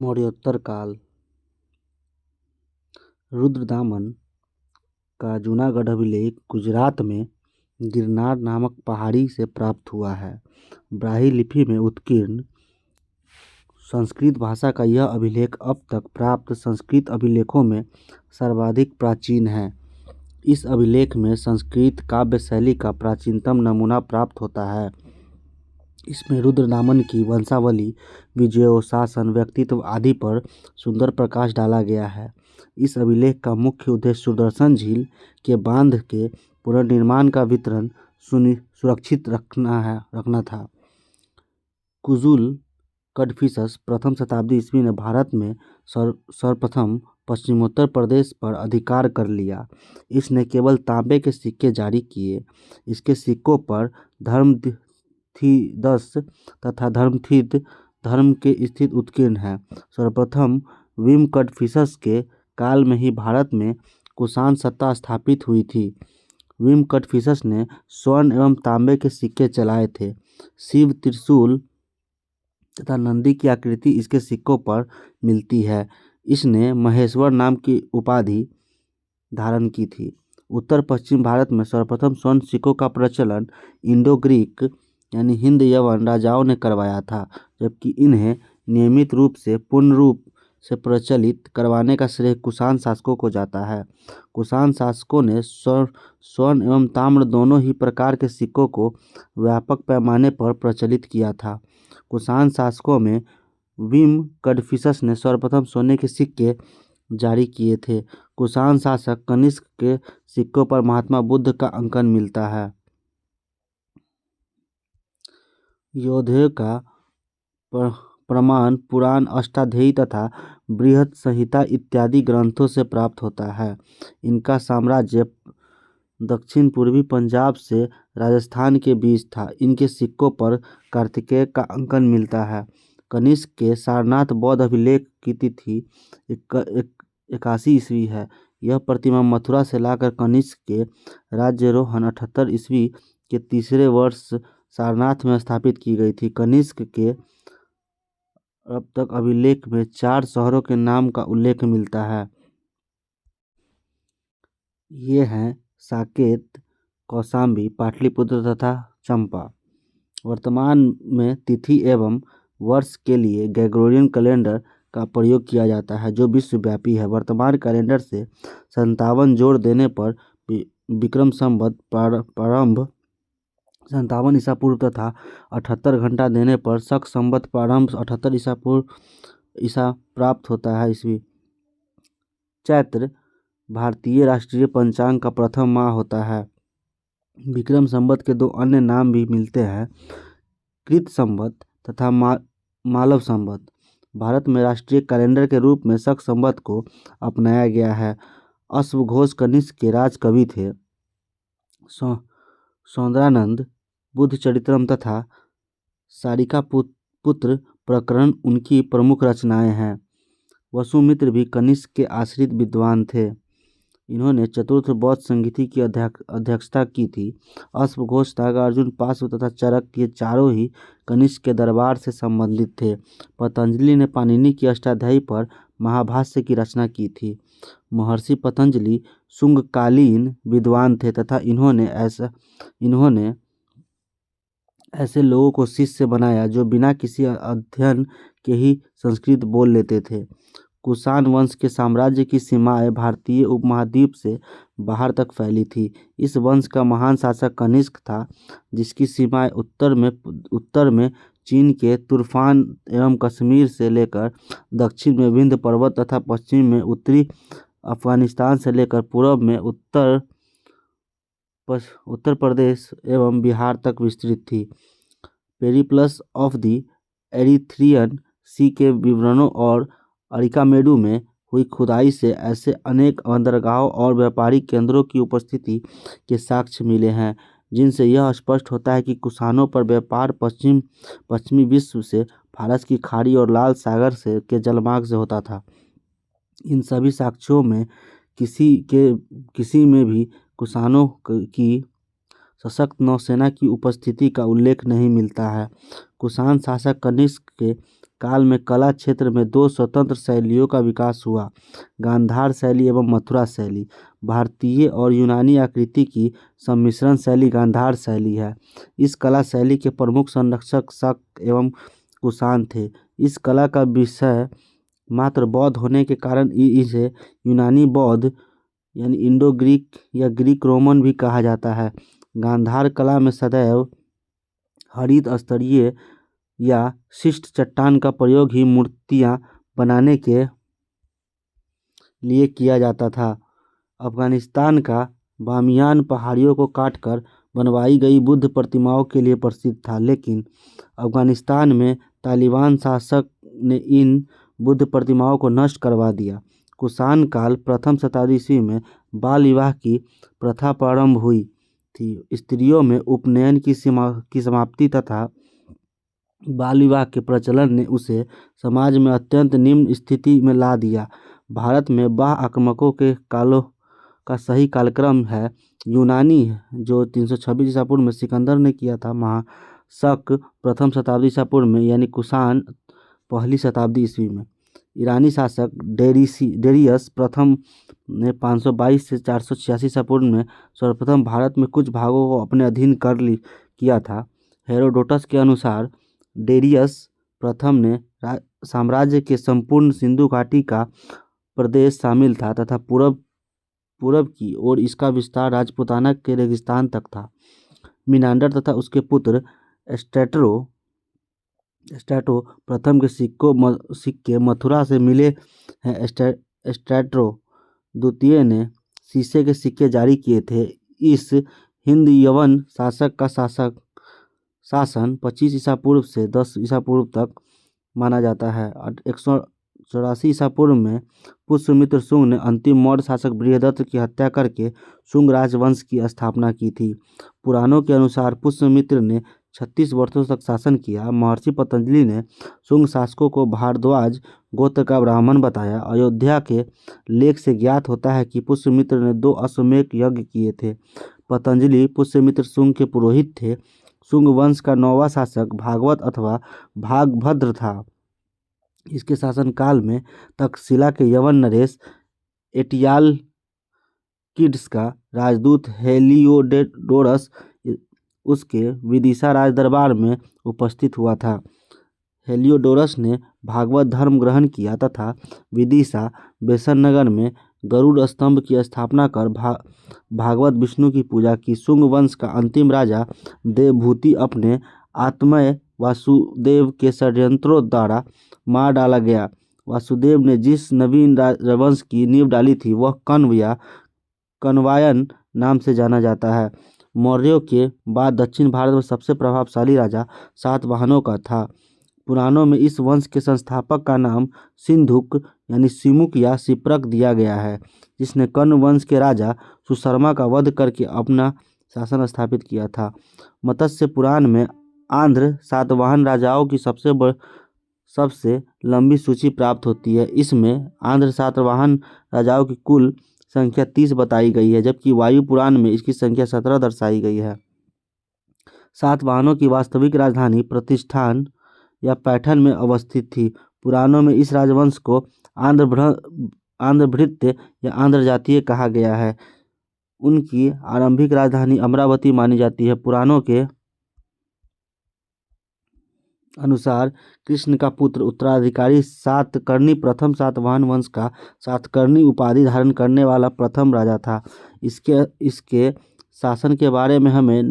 मौर्योत्तर काल। रुद्रदामन का जूनागढ़ अभिलेख गुजरात में गिरनार नामक पहाड़ी से प्राप्त हुआ है। ब्राह्मी लिपि में उत्कीर्ण संस्कृत भाषा का यह अभिलेख अब तक प्राप्त संस्कृत अभिलेखों में सर्वाधिक प्राचीन है। इस अभिलेख में संस्कृत काव्य शैली का प्राचीनतम नमूना प्राप्त होता है। इसमें रुद्रदामन की वंशावली, विजयोशासन, व्यक्तित्व आदि पर सुंदर प्रकाश डाला गया है। इस अभिलेख का मुख्य उद्देश्य सुदर्शन झील के बांध के पुनर्निर्माण का वितरण सुरक्षित रखना था। कुजुल कडफिसस प्रथम शताब्दी ईस्वी ने भारत में सर्वप्रथम पश्चिमोत्तर प्रदेश पर अधिकार कर लिया। इसने केवल तांबे के सिक्के जारी किए। इसके सिक्कों पर धर्मथिदस तथा धर्मथिद धर्म के स्थित उत्कीर्ण है। सर्वप्रथम विम कडफिसस के काल में ही भारत में कुषाण सत्ता स्थापित हुई थी। विम कडफिसस ने स्वर्ण एवं तांबे के सिक्के चलाए थे। शिव त्रिशूल तथा नंदी की आकृति इसके सिक्कों पर मिलती है। इसने महेश्वर नाम की उपाधि धारण की थी। उत्तर पश्चिम भारत में सर्वप्रथम स्वर्ण सिक्कों का प्रचलन इंडो ग्रीक यानी हिंद यवन राजाओं ने करवाया था, जबकि इन्हें नियमित रूप से पूर्ण रूप से प्रचलित करवाने का श्रेय कुषाण शासकों को जाता है। कुषाण शासकों ने स्वर्ण एवं ताम्र दोनों ही प्रकार के सिक्कों को व्यापक पैमाने पर प्रचलित किया था। कुषाण शासकों में विम कडफिसस ने सर्वप्रथम सोने के सिक्के जारी किए थे। कुषाण शासक कनिष्क के सिक्कों पर महात्मा बुद्ध का अंकन मिलता है। योधेय का प्रमाण पुराण, अष्टाध्यायी तथा बृहत् संहिता इत्यादि ग्रंथों से प्राप्त होता है। इनका साम्राज्य दक्षिण पूर्वी पंजाब से राजस्थान के बीच था। इनके सिक्कों पर कार्तिकेय का अंकन मिलता है। कनिष्क के सारनाथ बौद्ध अभिलेख की तिथि 81 ईस्वी है। यह प्रतिमा मथुरा से लाकर कनिष्क के राज्यारोहण 78 ईस्वी के तीसरे वर्ष सारनाथ में स्थापित की गई थी। कनिष्क के अब तक अभिलेख में 4 शहरों के नाम का उल्लेख मिलता है। ये हैं साकेत, कौशाम्बी, पाटलिपुत्र तथा चंपा। वर्तमान में तिथि एवं वर्ष के लिए ग्रेगोरियन कैलेंडर का प्रयोग किया जाता है, जो विश्वव्यापी है। वर्तमान कैलेंडर से 57 जोड़ देने पर विक्रम संवत प्रारंभ 57 ईसा पूर्व तथा 78 घंटा देने पर शक संवत प्रारंभ 78 ईसा पूर्व ईसा प्राप्त होता है ईस्वी। चैत्र भारतीय राष्ट्रीय पंचांग का प्रथम माह होता है। विक्रम संवत के 2 अन्य नाम भी मिलते हैं, कृत संवत तथा मालव संवत। भारत में राष्ट्रीय कैलेंडर के रूप में शक संवत को अपनाया गया है। अश्वघोष कनिष्क के राजकवि थे। सौंदरानंद, बुद्ध चरित्रम तथा सारिका पुत्र प्रकरण उनकी प्रमुख रचनाएं हैं। वसुमित्र भी कनिष्क के आश्रित विद्वान थे। इन्होंने चतुर्थ बौद्ध संहिता की अध्यक्षता की थी। अश्वघोष, नागार्जुन, पार्श्व तथा चरक ये चारों ही कनिष्क के दरबार से संबंधित थे। पतंजलि ने पाणिनि की अष्टाध्यायी पर महाभाष्य की रचना की थी। महर्षि पतंजलि शुंगकालीन विद्वान थे तथा इन्होंने ऐसे लोगों को शिष्य बनाया जो बिना किसी अध्ययन के ही संस्कृत बोल लेते थे। कुषाण वंश के साम्राज्य की सीमाएं भारतीय उपमहाद्वीप से बाहर तक फैली थी। इस वंश का महान शासक कनिष्क था, जिसकी सीमाएं उत्तर में चीन के तुर्फान एवं कश्मीर से लेकर दक्षिण में विंध्य पर्वत तथा पश्चिम में उत्तरी अफगानिस्तान से लेकर पूर्व में उत्तर प्रदेश एवं बिहार तक विस्तृत थी। पेरिप्लस ऑफ द एरिथ्रियन सी के विवरणों और अरिकामेडू में हुई खुदाई से ऐसे अनेक बंदरगाहों और व्यापारिक केंद्रों की उपस्थिति के साक्ष्य मिले हैं, जिनसे यह स्पष्ट होता है कि कुषाणों पर व्यापार पश्चिमी विश्व से फारस की खाड़ी और लाल सागर से के जलमार्ग से होता था। इन सभी साक्ष्यों में किसी में भी कुषाणों की सशक्त नौसेना की उपस्थिति का उल्लेख नहीं मिलता है। कुषाण शासक कनिष्क के काल में कला क्षेत्र में दो स्वतंत्र शैलियों का विकास हुआ, गांधार शैली एवं मथुरा शैली। भारतीय और यूनानी आकृति की सम्मिश्रण शैली गांधार शैली है। इस कला शैली के प्रमुख संरक्षक शक एवं कुषाण थे। इस कला का विषय मात्र बौद्ध होने के कारण इसे यूनानी बौद्ध यानी इंडो ग्रीक या ग्रीक रोमन भी कहा जाता है। गांधार कला में सदैव हरित स्तरीय या शिष्ट चट्टान का प्रयोग ही मूर्तियां बनाने के लिए किया जाता था। अफगानिस्तान का बामियान पहाड़ियों को काटकर बनवाई गई बुद्ध प्रतिमाओं के लिए प्रसिद्ध था, लेकिन अफगानिस्तान में तालिबान शासक ने इन बुद्ध प्रतिमाओं को नष्ट करवा दिया। कुषाण काल प्रथम शताब्दी ईस्वी में बाल विवाह की प्रथा प्रारंभ हुई थी। स्त्रियों में उपनयन की समाप्ति तथा बाल विवाह के प्रचलन ने उसे समाज में अत्यंत निम्न स्थिति में ला दिया। भारत में बाह्य आक्रमणों के कालों का सही कालक्रम है यूनानी जो 326 ईसा पूर्व में सिकंदर ने किया था, शक प्रथम शताब्दी ईसा पूर्व में यानी कुषाण पहली शताब्दी ईस्वी में। ईरानी शासक डेरियस प्रथम ने 522 से 486 ईसा पूर्व में सर्वप्रथम भारत में कुछ भागों को अपने अधीन किया था। हेरोडोटस के अनुसार डेरियस प्रथम ने साम्राज्य के संपूर्ण सिंधु घाटी का प्रदेश शामिल था तथा पूरब की ओर इसका विस्तार राजपूताना के रेगिस्तान तक था। मिनांडर तथा उसके पुत्र स्ट्रैटो प्रथम के सिक्के मथुरा से मिले हैं। स्ट्रैटो द्वितीय ने शीशे के सिक्के जारी किए थे। इस हिंद यवन शासक का शासन 25 ईसा पूर्व से 10 ईसा पूर्व तक माना जाता है। 184 ईसा पूर्व में पुष्यमित्र शुंग ने अंतिम मौर्य शासक बृहदत्त की हत्या करके शुंग राजवंश की स्थापना की थी। पुराणों के अनुसार पुष्यमित्र ने 36 वर्षों तक शासन किया। महर्षि पतंजलि ने शुंग शासकों को भारद्वाज गोत्र का ब्राह्मण बताया। अयोध्या के लेख से ज्ञात होता है कि पुष्यमित्र ने 2 अश्वमेध यज्ञ किए थे। पतंजलि पुष्यमित्र शुंग के पुरोहित थे। शुंग वंश का 9वां शासक भागवत अथवा भागभद्र था। इसके शासनकाल में तक्षशिला के यवन नरेश एटियालकिड्स का राजदूत हेलियोडोरस उसके विदिशा राजदरबार में उपस्थित हुआ था। हेलियोडोरस ने भागवत धर्म ग्रहण किया तथा विदिशा बेसन में गरुड़ स्तंभ की स्थापना कर भागवत विष्णु की पूजा की। शुंग वंश का अंतिम राजा देवभूति अपने आत्मय वासुदेव के षड्यंत्रों द्वारा मार डाला गया। वासुदेव ने जिस नवीन राजवंश की नींव डाली थी वह कण्व या कण्वायन नाम से जाना जाता है। मौर्यों के बाद दक्षिण भारत में सबसे प्रभावशाली राजा सातवाहनों का था। पुराणों में इस वंश के संस्थापक का नाम सिंधुक यानी सिमुक या सिप्रक दिया गया है, जिसने कण्व वंश के राजा सुशर्मा का वध करके अपना शासन स्थापित किया था। मत्स्य पुराण में आंध्र सातवाहन राजाओं की सबसे लंबी सूची प्राप्त होती है। इसमें आंध्र सातवाहन राजाओं की कुल संख्या 30 बताई गई है, जबकि वायु पुराण में इसकी संख्या 17 दर्शाई गई है। सातवाहनों की वास्तविक राजधानी प्रतिष्ठान या पैठन में अवस्थित थी। पुराणों में इस राजवंश को आंध्रभृत्य या आंध्र जातीय कहा गया है। उनकी आरंभिक राजधानी अमरावती मानी जाती है। पुराणों के अनुसार कृष्ण का पुत्र उत्तराधिकारी सातकर्णी प्रथम सातवाहन वंश का सातकर्णी उपाधि धारण करने वाला प्रथम राजा था। इसके शासन के बारे में हमें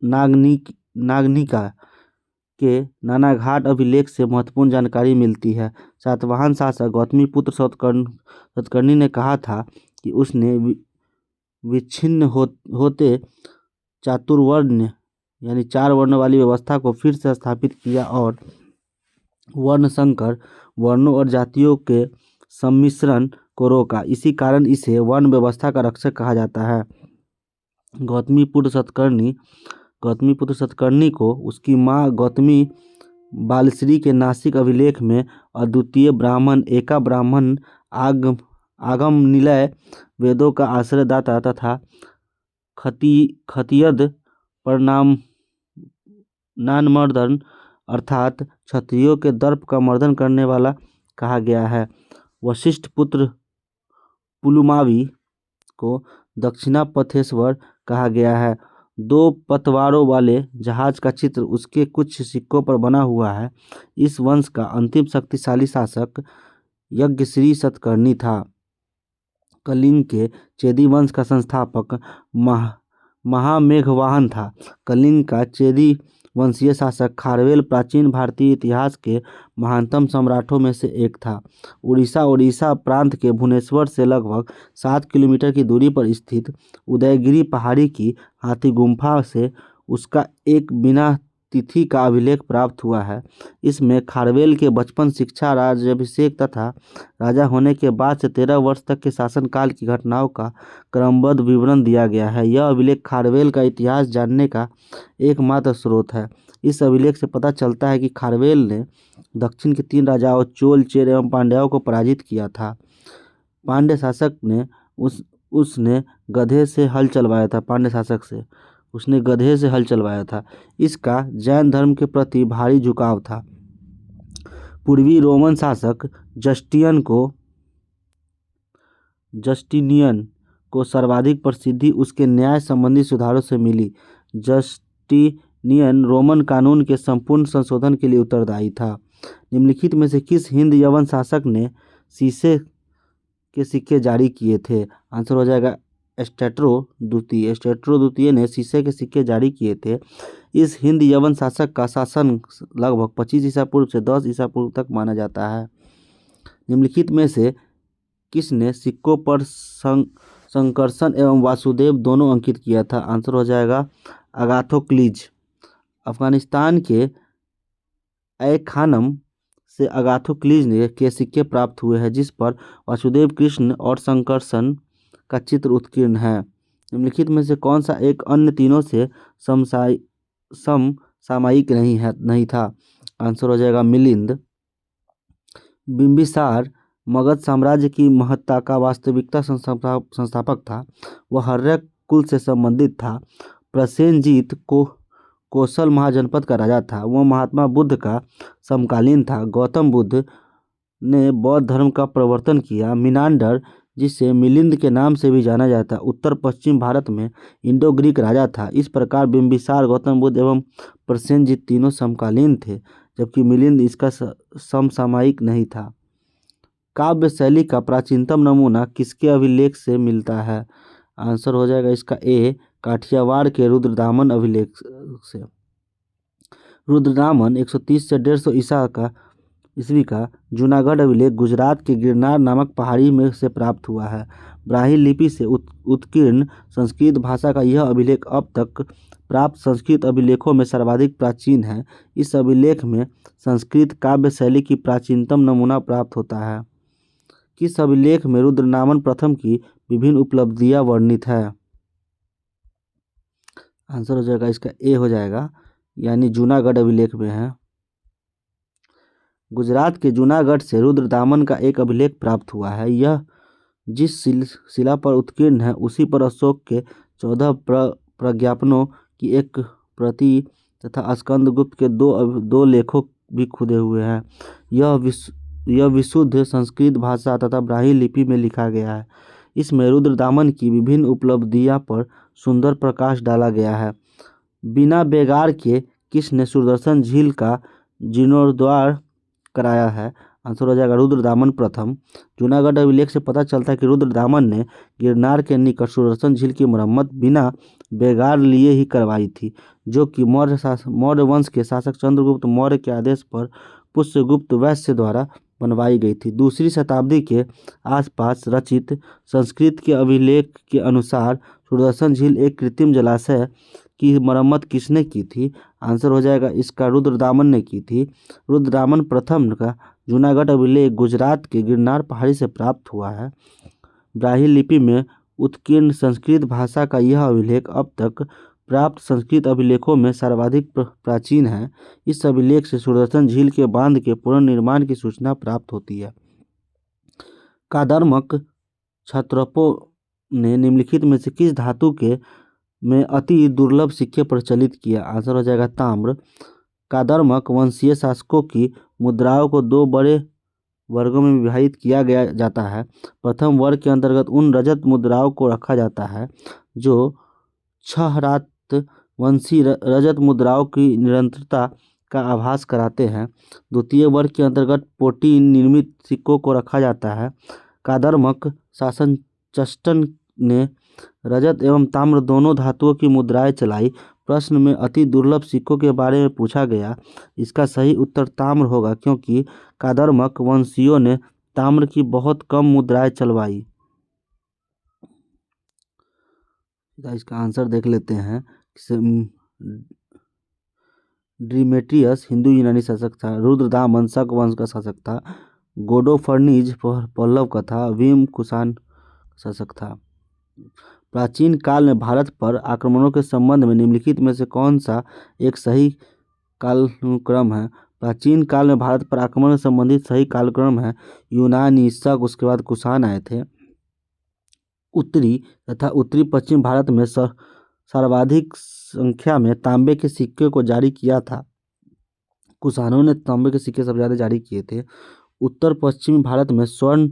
नागनिका के नानाघाट अभिलेख से महत्वपूर्ण जानकारी मिलती है। सातवाहन शासक गौतमीपुत्र सातकर्णी ने कहा था कि उसने विच्छिन्न होते चातुर्वर्ण यानी 4 वर्ण वाली व्यवस्था को फिर से स्थापित किया और वर्ण संकर वर्णों और जातियों के सम्मिश्रण को रोका। इसी कारण इसे वर्ण व्यवस्था का रक्षक कहा जाता है। गौतमीपुत्र सातकर्णी को उसकी माँ गौतमी बालश्री के नासिक अभिलेख में अद्वितीय ब्राह्मण एका ब्राह्मण आगम निलय वेदों का आश्रयदाता तथा खतियद नानमर्दन अर्थात क्षत्रियों के दर्प का मर्दन करने वाला कहा गया है। वशिष्ठ पुत्र पुलुमावी को दक्षिणापथेश्वर कहा गया है। दो पतवारों वाले जहाज का चित्र उसके कुछ सिक्कों पर बना हुआ है। इस वंश का अंतिम शक्तिशाली शासक यज्ञश्री सतकर्णी था। कलिंग के चेदी वंश का संस्थापक महामेघवाहन था। कलिंग का चेदी वंशीय शासक खारवेल प्राचीन भारतीय इतिहास के महानतम सम्राटों में से एक था। उड़ीसा प्रांत के भुवनेश्वर से लगभग 7 किलोमीटर की दूरी पर स्थित उदयगिरी पहाड़ी की हाथी गुम्फा से उसका एक बिना तिथि का अभिलेख प्राप्त हुआ है। इसमें खारवेल के बचपन, शिक्षा, राज्याभिषेक तथा राजा होने के बाद से 13 वर्ष तक के शासनकाल की घटनाओं का क्रमबद्ध विवरण दिया गया है। यह अभिलेख खारवेल का इतिहास जानने का एकमात्र स्रोत है। इस अभिलेख से पता चलता है कि खारवेल ने दक्षिण के 3 राजाओं चोल, चेर एवं पांड्यों को पराजित किया था। पांड्य शासक ने उसने गधे से हल चलवाया था। पांड्य शासक से उसने गधे से हल चलवाया था। इसका जैन धर्म के प्रति भारी झुकाव था। पूर्वी रोमन शासक जस्टिनियन को सर्वाधिक प्रसिद्धि उसके न्याय संबंधी सुधारों से मिली। जस्टिनियन रोमन कानून के संपूर्ण संशोधन के लिए उत्तरदायी था। निम्नलिखित में से किस हिंद यवन शासक ने शीशे के सिक्के जारी किए थे? आंसर हो जाएगा एस्टेट्रो द्वितीय ने शीशे के सिक्के जारी किए थे। इस हिंद यवन शासक का शासन लगभग 25 ईसा पूर्व से 10 ईसा पूर्व तक माना जाता है। निम्नलिखित में से किसने सिक्कों पर संकर्षण एवं वासुदेव दोनों अंकित किया था? आंसर हो जाएगा अगाथोक्लीज। अफगानिस्तान के ए खानम से अगाथोक्लीज के सिक्के प्राप्त हुए हैं, जिस पर वासुदेव, कृष्ण और संकर्षण का चित्र उत्कीर्ण है। निम्नलिखित में से कौन सा एक अन्य तीनों से समसामयिक नहीं था? आंसर हो जाएगा मिलिंद। बिंबिसार मगध साम्राज्य की महत्ता का वास्तविकता संस्थापक था। वह हर्यक कुल से संबंधित था। प्रसेनजीत को कौशल महाजनपद का राजा था। वह महात्मा बुद्ध का समकालीन था। गौतम बुद्ध ने बौद्ध धर्म का प्रवर्तन किया। मिनांडर, जिसे मिलिंद के नाम से भी जाना जाता, उत्तर पश्चिम भारत में इंडो ग्रीक राजा था। इस प्रकार बिंबिसार, गौतम बुद्ध एवं प्रसेनजीत तीनों समकालीन थे, जबकि मिलिंद इसका समसामयिक नहीं था। काव्य शैली का प्राचीनतम नमूना किसके अभिलेख से मिलता है? आंसर हो जाएगा इसका ए, काठियावाड़ के रुद्रदामन अभिलेख से। रुद्रदामन 130 से 150 ईस्वी का जूनागढ़ अभिलेख गुजरात के गिरनार नामक पहाड़ी में से प्राप्त हुआ है। ब्राह्मी लिपि से उत्कीर्ण संस्कृत भाषा का यह अभिलेख अब तक प्राप्त संस्कृत अभिलेखों में सर्वाधिक प्राचीन है। इस अभिलेख में संस्कृत काव्य शैली की प्राचीनतम नमूना प्राप्त होता है। किस अभिलेख में रुद्रदामन प्रथम की विभिन्न उपलब्धियां वर्णित है? आंसर हो जाएगा इसका ए हो जाएगा, यानी जूनागढ़ अभिलेख में है। गुजरात के जूनागढ़ से रुद्रदामन का एक अभिलेख प्राप्त हुआ है। यह जिस शिला पर उत्कीर्ण है उसी पर अशोक के 14 प्रज्ञापनों की एक प्रति तथा स्कंदगुप्त के दो लेखों भी खुदे हुए हैं। यह विशुद्ध संस्कृत भाषा तथा ब्राह्मी लिपि में लिखा गया है। इसमें रुद्रदामन की विभिन्न उपलब्धियां पर सुंदर प्रकाश डाला गया है। बिना बेगार के किसने सुदर्शन झील का जीर्णोद्धार कराया है? आंसर हो जाएगा रुद्रदामन प्रथम। जूनागढ़ अभिलेख से पता चलता है कि रुद्रदामन ने गिरनार के निकट सुदर्शन झील की मरम्मत बिना बेगार लिए ही करवाई थी, जो कि मौर्य वंश के शासक चंद्रगुप्त मौर्य के आदेश पर पुष्यगुप्त वैश्य द्वारा बनवाई गई थी। दूसरी शताब्दी के आसपास रचित संस्कृत के अभिलेख के अनुसार सुदर्शन झील एक कृत्रिम जलाशय की मरम्मत किसने की थी? आंसर हो जाएगा इसका रुद्रदामन ने की थी। रुद्रदामन प्रथम का जूनागढ़ अभिलेख गुजरात के गिरनार पहाड़ी से प्राप्त हुआ है। ब्राह्मी लिपि में उत्कीर्ण संस्कृत भाषा का यह अभिलेख अब तक प्राप्त संस्कृत अभिलेखों में सर्वाधिक प्राचीन है। इस अभिलेख से सुदर्शन झील के बांध के पुनर्निर्माण की सूचना प्राप्त होती है। कादर्मक क्षत्रपों ने निम्नलिखित में से किस धातु के में अति दुर्लभ सिक्के प्रचलित किया? आंसर हो जाएगा ताम्र। कादर्मक वंशीय शासकों की मुद्राओं को दो बड़े वर्गों में विभाजित किया गया जाता है। प्रथम वर्ग के अंतर्गत उन रजत मुद्राओं को रखा जाता है जो छहरात वंशी रजत मुद्राओं की निरंतरता का आभास कराते हैं। द्वितीय वर्ग के अंतर्गत पोटी निर्मित सिक्कों को रखा जाता है। कादर्मक शासन चस्टन ने रजत एवं ताम्र दोनों धातुओं की मुद्राएं चलाई। प्रश्न में अति दुर्लभ सिक्कों के बारे में पूछा गया। इसका सही उत्तर ताम्र होगा, क्योंकि कादर्मक वंशियों ने ताम्र की बहुत कम मुद्राएं चलवाई। इसका आंसर देख लेते हैं। डिमेट्रियस हिंदू यूनानी शासक था। रुद्रदामन शक वंश का शासक था। गोडोफर्निज पल्लव का था। भीम कुषाण शासक था। प्राचीन काल में भारत पर आक्रमणों के संबंध में निम्नलिखित में से कौन सा एक सही कालक्रम है? प्राचीन काल में भारत पर आक्रमण से संबंधित सही कालक्रम है यूनानी, शक, उसके बाद कुषाण आए थे। उत्तरी तथा उत्तरी पश्चिम भारत में सर्वाधिक संख्या में तांबे के सिक्के को जारी किया था। कुषाणों ने तांबे के सिक्के सबसे ज़्यादा जारी किए थे। उत्तर पश्चिमी भारत में स्वर्ण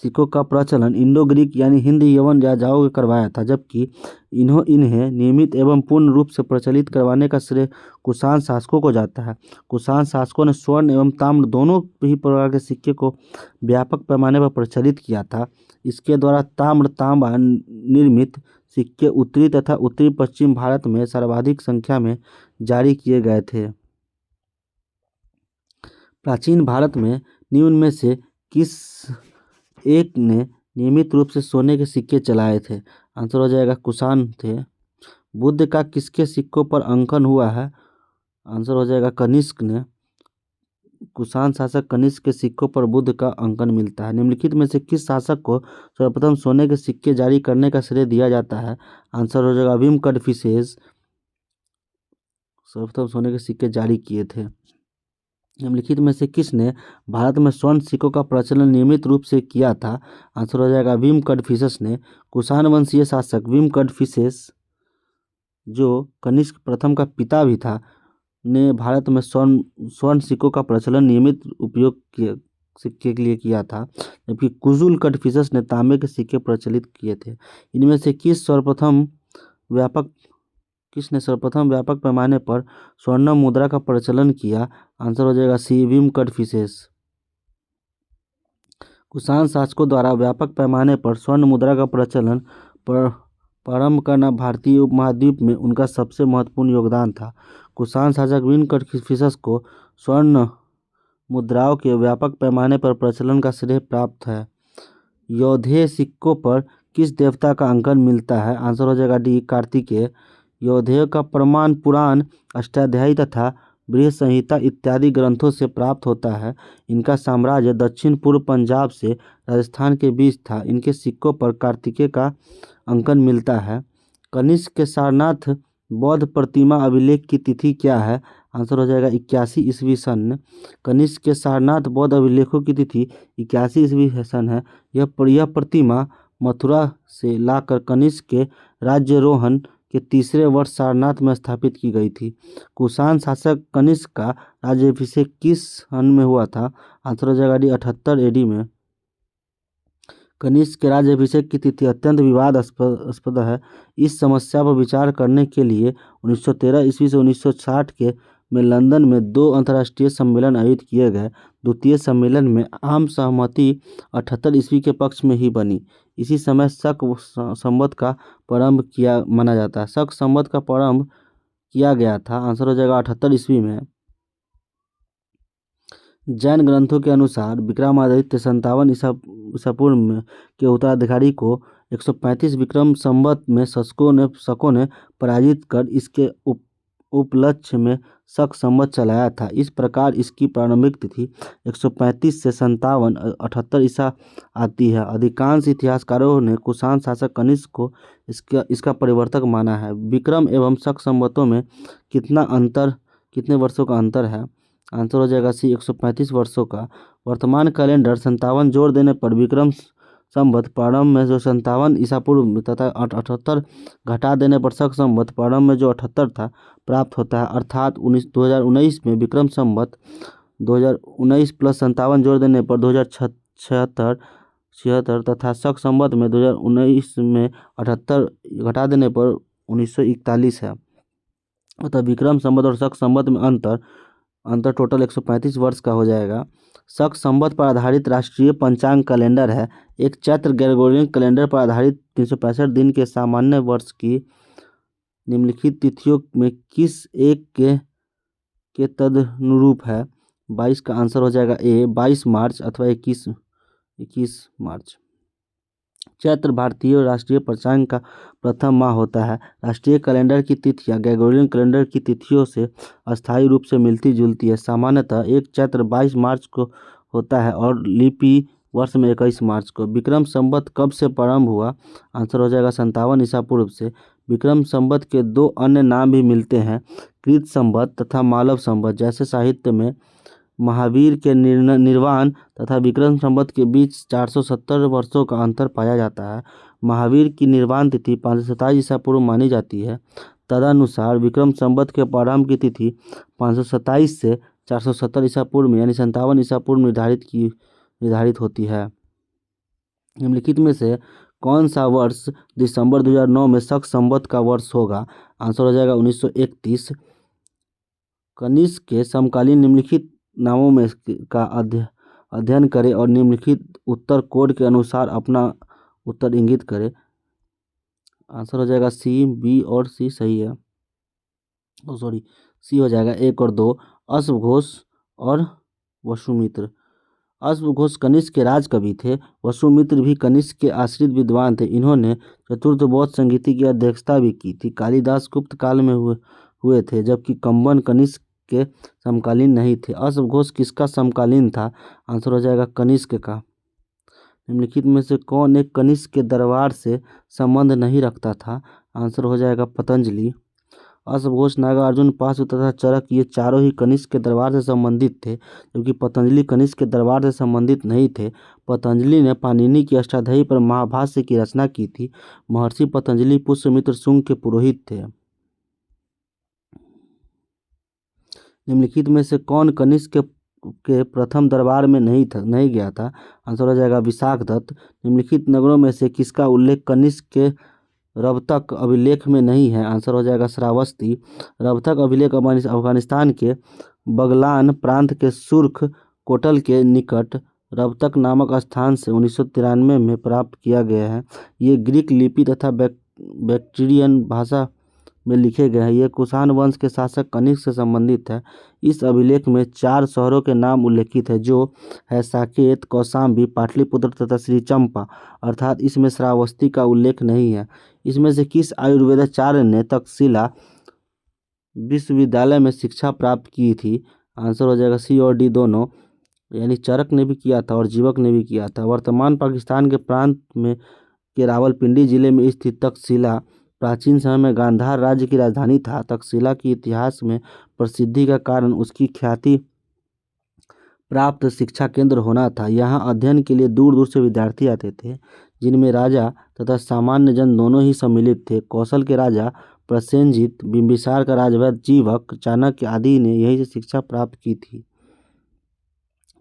सिक्कों का प्रचलन इंडो ग्रीक यानी हिंद यवन राजाओं ने करवाया था, जबकि इन्हें नियमित एवं पूर्ण रूप से प्रचलित करवाने का श्रेय कुषाण शासकों को जाता है। कुषाण शासकों ने स्वर्ण एवं ताम्र दोनों ही प्रकार के सिक्के को व्यापक पैमाने पर प्रचलित किया था। इसके द्वारा तांबा निर्मित सिक्के उत्तरी तथा उत्तरी पश्चिम भारत में सर्वाधिक संख्या में जारी किए गए थे। प्राचीन भारत में निम्न में से किस एक ने नियमित रूप से सोने के सिक्के चलाए थे? आंसर हो जाएगा कुषाण थे। बुद्ध का किसके सिक्कों पर अंकन हुआ है? आंसर हो जाएगा कनिष्क ने। कुषाण शासक कनिष्क के सिक्कों पर बुद्ध का अंकन मिलता है। निम्नलिखित में से किस शासक को सर्वप्रथम सोने के सिक्के जारी करने का श्रेय दिया जाता है? आंसर हो जाएगा विम कड़फिसेस सर्वप्रथम सोने के सिक्के जारी किए थे। निम्नलिखित में से किसने भारत में स्वर्ण सिक्कों का प्रचलन नियमित रूप से किया था? आंसर हो जाएगा विम कड़फिसेस ने। कुषाण वंशीय शासक विम कड़फिसेस, जो कनिष्क प्रथम का पिता भी था, ने भारत में स्वर्ण सिक्कों का प्रचलन नियमित उपयोग सिक्के के लिए किया था, जबकि कुजुल कड़फिसेस ने तांबे के सिक्के प्रचलित किए थे। इनमें से किसने सर्वप्रथम व्यापक पैमाने पर स्वर्ण मुद्रा का प्रचलन किया? आंसर हो जाएगा सी विम कड़फिसेस। कुषाण शासकों द्वारा व्यापक पैमाने पर स्वर्ण मुद्रा का प्रचलन प्रारंभ करना भारतीय उपमहाद्वीप में उनका सबसे महत्वपूर्ण योगदान था। कुषाण शासक विम कड़फिसेस को स्वर्ण मुद्राओं के व्यापक पैमाने पर प्रचलन का श्रेय प्राप्त है। यौधेय सिक्कों पर किस देवता का अंकन मिलता है? आंसर हो जाएगा डी कार्तिकेय। यौधेय का प्रमाण पुराण, अष्टाध्यायी तथा बृहत संहिता इत्यादि ग्रंथों से प्राप्त होता है। इनका साम्राज्य दक्षिण पूर्व पंजाब से राजस्थान के बीच था। इनके सिक्कों पर कार्तिकेय का अंकन मिलता है। कनिष्क के सारनाथ बौद्ध प्रतिमा अभिलेख की तिथि क्या है? आंसर हो जाएगा 81 ईस्वी सन। कनिष्क के सारनाथ बौद्ध अभिलेखों की तिथि 81 ईस्वी सन है। यह प्रतिमा मथुरा से लाकर कनिष्क के राज्यारोहण के तीसरे वर्ष सारनाथ में स्थापित की गई थी। कुषाण शासक कनिष्क का राज्याभिषेक किस सन में हुआ था? आंसर हो जाएगा डी 78 एडी में। कनिष्क के राज्याभिषेक की तिथि अत्यंत विवादास्पद है। इस समस्या पर विचार करने के लिए 1913 ईस्वी से 1960 के में लंदन में 2 अंतर्राष्ट्रीय सम्मेलन आयोजित किए गए। द्वितीय सम्मेलन में आम सहमति 78 ईस्वी के पक्ष में ही बनी। इसी समय शक संवत का प्रारंभ किया माना जाता है। शक संवत का प्रारंभ किया गया था। आंसर हो जाएगा 78 ईस्वी में। जैन ग्रंथों के अनुसार विक्रमादित्य 57 ईसा पूर्व में के उत्तराधिकारी को 135 विक्रम संवत में शकों ने पराजित कर इसके उपलक्ष्य में शक संवत चलाया था। इस प्रकार इसकी प्रारंभिक तिथि 135 से 57 78 ईसा आती है। अधिकांश इतिहासकारों ने कुषाण शासक कनिष्क को इसका परिवर्तक माना है। विक्रम एवं शक संवतों में कितने वर्षों का अंतर है? आंसर हो जाएगा सी 135 वर्षों का। वर्तमान कैलेंडर 57 जोड़ देने पर विक्रम संवत प्रारंभ में जो 57 ईसा पूर्व तथा 78 घटा देने पर शक संवत प्रारंभ में जो 78 था प्राप्त होता है। अर्थात 2019 में विक्रम संवत 2019 प्लस 57 जोड़ देने पर 2076 तथा शक संवत में 2019 में 78 घटा देने पर 1941 है। अतः विक्रम संवत और शक संवत में अंतर टोटल 135 वर्ष का हो जाएगा। शक संवत पर आधारित राष्ट्रीय पंचांग कैलेंडर है। एक चैत्र ग्रेगोरियन कैलेंडर पर आधारित 365 दिन के सामान्य वर्ष की निम्नलिखित तिथियों में किस एक के तदनुरूप है? 22 का आंसर हो जाएगा ए, 22 मार्च अथवा 21 मार्च। चैत्र भारतीय राष्ट्रीय पंचांग का प्रथम माह होता है। राष्ट्रीय कैलेंडर की तिथियां ग्रेगोरियन कैलेंडर की तिथियों से अस्थायी रूप से मिलती जुलती है। सामान्यतः एक चैत्र 22 मार्च को होता है और लिपि वर्ष में 21 मार्च को। विक्रम संवत कब से प्रारंभ हुआ? आंसर हो जाएगा 57 ईसा पूर्व से। विक्रम संवत के दो अन्य नाम भी मिलते हैं, कृत संवत तथा मालव संवत। जैसे साहित्य में महावीर के निर्वाण तथा विक्रम संवत के बीच 470 वर्षों का अंतर पाया जाता है। महावीर की निर्वाण तिथि 527 ईसा पूर्व मानी जाती है। तदनुसार विक्रम संवत के प्रारंभ की तिथि 527 से 470 ईसा पूर्व में यानी 57 ईसा पूर्व निर्धारित होती है। निम्नलिखित में से कौन सा वर्ष दिसंबर 2009 में शक संवत का वर्ष होगा? आंसर हो जाएगा 1931। कनिष्क के समकालीन निम्नलिखित नामों में का अध्ययन करें और निम्नलिखित उत्तर कोड के अनुसार अपना उत्तर इंगित करें। आंसर हो जाएगा सी, बी और सी सही है। सी हो जाएगा 1 और 2, अश्वघोष और वसुमित्र। अश्वघोष कनिष्क के राजकवि थे। वसुमित्र भी कनिष्क के आश्रित विद्वान थे। इन्होंने चतुर्थ बौद्ध संगीति की अध्यक्षता भी की थी। कालिदास गुप्त काल में हुए थे, जबकि कंबन कनिष्क के समकालीन नहीं थे। अश्वघोष किसका समकालीन था? आंसर हो जाएगा कनिष्क का। निम्नलिखित में से कौन एक कनिष्क के दरबार से संबंध नहीं रखता था? आंसर हो जाएगा पतंजलि। अश्वघोष, नागार्जुन, पार्श्व तथा चरक ये चारों ही कनिष्क के दरबार से संबंधित थे, जबकि पतंजलि कनिष्क के दरबार से संबंधित नहीं थे। पतंजलि ने पाणिनि की अष्टाध्यायी पर महाभाष्य की रचना की थी। महर्षि पतंजलि पुष्यमित्र शुंग के पुरोहित थे। निम्नलिखित में से कौन कनिष्क के प्रथम दरबार में नहीं गया था? आंसर हो जाएगा विशाखदत्त। निम्नलिखित नगरों में से किसका उल्लेख कनिष्क के रबतक अभिलेख में नहीं है? आंसर हो जाएगा श्रावस्ती। रबतक अभिलेख अफगानिस्तान के बगलान प्रांत के सुर्ख कोटल के निकट रबतक नामक स्थान से 1993 में प्राप्त किया गया है। ये ग्रीक लिपि तथा बैक्ट्रियन भाषा में लिखे गए हैं। ये कुषाण वंश के शासक कनिष्क से संबंधित है। इस अभिलेख में 4 शहरों के नाम उल्लेखित है, जो है साकेत, कौशाम्बी, पाटलिपुत्र तथा श्रीचंपा। अर्थात इसमें श्रावस्ती का उल्लेख नहीं है। इसमें से किस आयुर्वेदाचार्य ने तक्षशिला विश्वविद्यालय में शिक्षा प्राप्त की थी? आंसर हो जाएगा सी और डी दोनों, यानी चरक ने भी किया था और जीवक ने भी किया था। वर्तमान पाकिस्तान के प्रांत में के रावलपिंडी जिले में स्थित तक्षशिला प्राचीन समय में गांधार राज्य की राजधानी था। तक्षशिला की इतिहास में प्रसिद्धि का कारण उसकी ख्याति प्राप्त शिक्षा केंद्र होना था। यहाँ अध्ययन के लिए दूर दूर से विद्यार्थी आते थे, जिनमें राजा तथा सामान्य जन दोनों ही सम्मिलित थे। कौशल के राजा प्रसेनजीत, बिंबिसार का राजवैद्य जीवक, चाणक्य आदि ने यहीं से शिक्षा प्राप्त की थी।